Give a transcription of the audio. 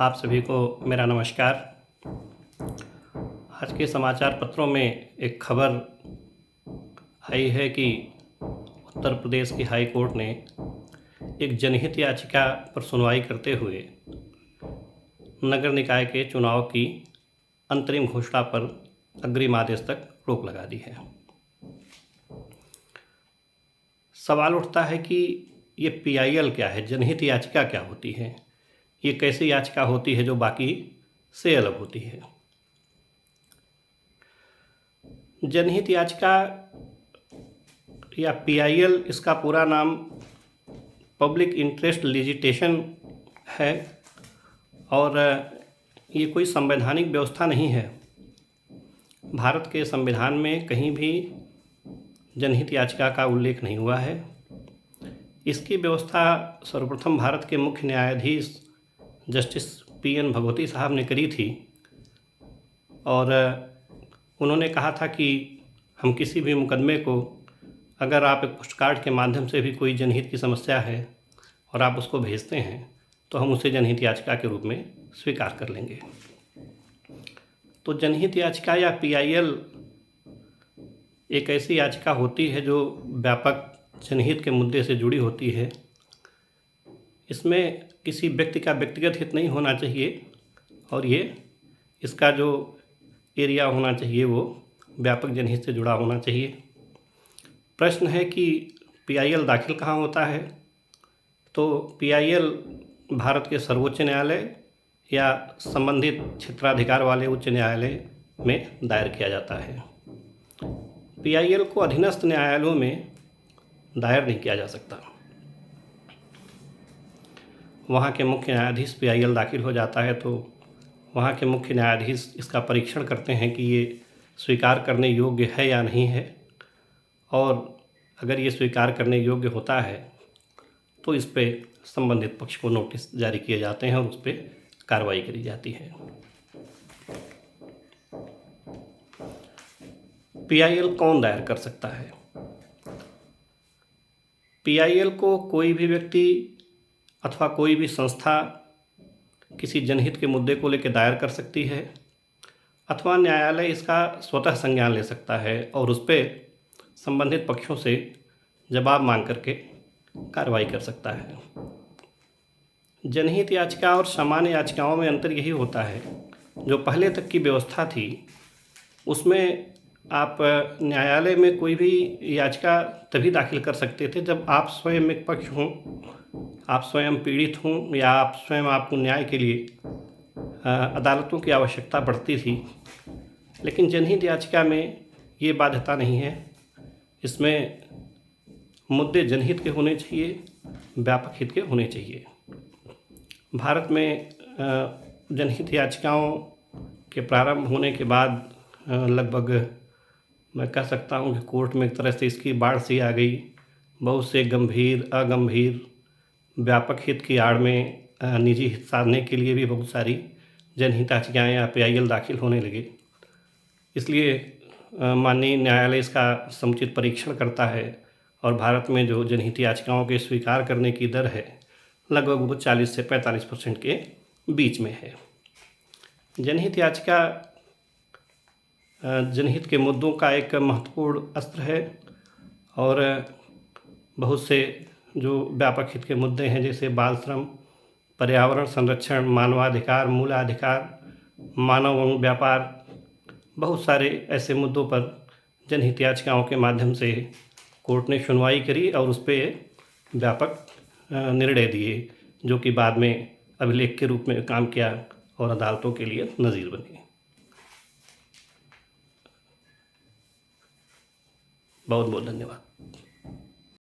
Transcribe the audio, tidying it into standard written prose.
आप सभी को मेरा नमस्कार। आज के समाचार पत्रों में एक खबर आई है कि उत्तर प्रदेश की हाई कोर्ट ने एक जनहित याचिका पर सुनवाई करते हुए नगर निकाय के चुनाव की अंतरिम घोषणा पर अग्रिम आदेश तक रोक लगा दी है। सवाल उठता है कि ये पीआईएल क्या है, जनहित याचिका क्या होती है, ये कैसी याचिका होती है जो बाकी से अलग होती है। जनहित याचिका या पीआईएल, इसका पूरा नाम पब्लिक इंटरेस्ट लिजिटेशन है और ये कोई संवैधानिक व्यवस्था नहीं है। भारत के संविधान में कहीं भी जनहित याचिका का उल्लेख नहीं हुआ है। इसकी व्यवस्था सर्वप्रथम भारत के मुख्य न्यायाधीश जस्टिस पीएन भगवती साहब ने करी थी और उन्होंने कहा था कि हम किसी भी मुकदमे को, अगर आप एक पोस्टकार्ड के माध्यम से भी कोई जनहित की समस्या है और आप उसको भेजते हैं तो हम उसे जनहित याचिका के रूप में स्वीकार कर लेंगे। तो जनहित याचिका या पीआईएल एक ऐसी याचिका होती है जो व्यापक जनहित के मुद्दे से जुड़ी होती है। इसमें किसी व्यक्ति का व्यक्तिगत हित नहीं होना चाहिए और इसका जो एरिया होना चाहिए वो व्यापक जनहित से जुड़ा होना चाहिए। प्रश्न है कि पीआईएल दाखिल कहाँ होता है। तो पीआईएल भारत के सर्वोच्च न्यायालय या संबंधित क्षेत्राधिकार वाले उच्च न्यायालय में दायर किया जाता है। पीआईएल को अधीनस्थ न्यायालयों में दायर नहीं किया जा सकता। वहाँ के मुख्य न्यायाधीश पीआईएल दाखिल हो जाता है तो वहाँ के मुख्य न्यायाधीश इसका परीक्षण करते हैं कि ये स्वीकार करने योग्य है या नहीं है, और अगर ये स्वीकार करने योग्य होता है तो इस पे संबंधित पक्ष को नोटिस जारी किए जाते हैं और उस पर कार्रवाई करी जाती है। पीआईएल कौन दायर कर सकता है? पीआईएल को कोई भी व्यक्ति अथवा कोई भी संस्था किसी जनहित के मुद्दे को लेकर दायर कर सकती है अथवा न्यायालय इसका स्वतः संज्ञान ले सकता है और उस पर संबंधित पक्षों से जवाब मांग करके कार्रवाई कर सकता है। जनहित याचिका और सामान्य याचिकाओं में अंतर यही होता है, जो पहले तक की व्यवस्था थी उसमें आप न्यायालय में कोई भी याचिका तभी दाखिल कर सकते थे जब आप स्वयं एक पक्ष हों, आप स्वयं पीड़ित हों या आप स्वयं आपको न्याय के लिए अदालतों की आवश्यकता पड़ती थी। लेकिन जनहित याचिका में ये बाध्यता नहीं है। इसमें मुद्दे जनहित के होने चाहिए, व्यापक हित के होने चाहिए। भारत में जनहित याचिकाओं के प्रारंभ होने के बाद लगभग मैं कह सकता हूँ कि कोर्ट में एक तरह से इसकी बाढ़ सी आ गई। बहुत से गंभीर अगंभीर व्यापक हित की आड़ में निजी हित साधने के लिए भी बहुत सारी जनहित याचिकाएँ या पीआईएल दाखिल होने लगे। इसलिए माननीय न्यायालय इसका समुचित परीक्षण करता है और भारत में जो जनहित याचिकाओं के स्वीकार करने की दर है लगभग 40 से 45% के बीच में है। जनहित याचिका जनहित के मुद्दों का एक महत्वपूर्ण अस्त्र है और बहुत से जो व्यापक हित के मुद्दे हैं जैसे बाल श्रम, पर्यावरण संरक्षण, मानवाधिकार, मूलाधिकार, मानव व्यापार, बहुत सारे ऐसे मुद्दों पर जनहित याचिकाओं के माध्यम से कोर्ट ने सुनवाई करी और उस पर व्यापक निर्णय दिए जो कि बाद में अभिलेख के रूप में काम किया और अदालतों के लिए नज़ीर बने। बहुत बहुत धन्यवाद।